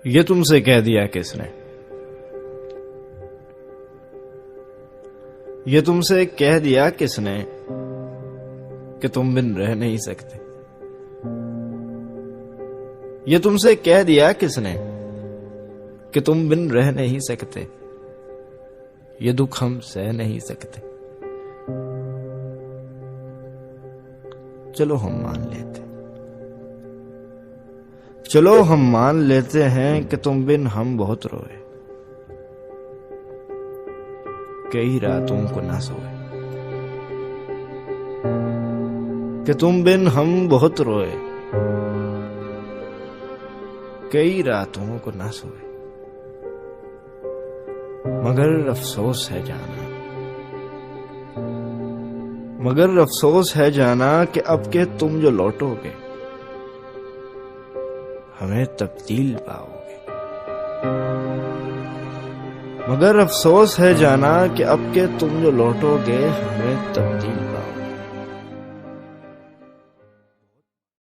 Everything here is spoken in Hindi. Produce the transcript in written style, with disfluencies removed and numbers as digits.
ये तुमसे कह दिया किसने? ये तुमसे कह दिया किसने कि तुम बिन रह नहीं सकते? ये तुमसे कह दिया किसने कि तुम बिन रह नहीं सकते? ये दुख हम सह नहीं सकते। चलो हम मान लेते, चलो हम मान लेते हैं कि तुम बिन हम बहुत रोए, कई रातों को ना सोए। कि तुम बिन हम बहुत रोए, कई रातों को ना सोए। मगर अफसोस है जाना, मगर अफसोस है जाना कि अब के तुम जो लौटोगे हमें तब्दील पाओगे। मगर अफसोस है जाना कि अब के तुम जो लौटोगे हमें तब्दील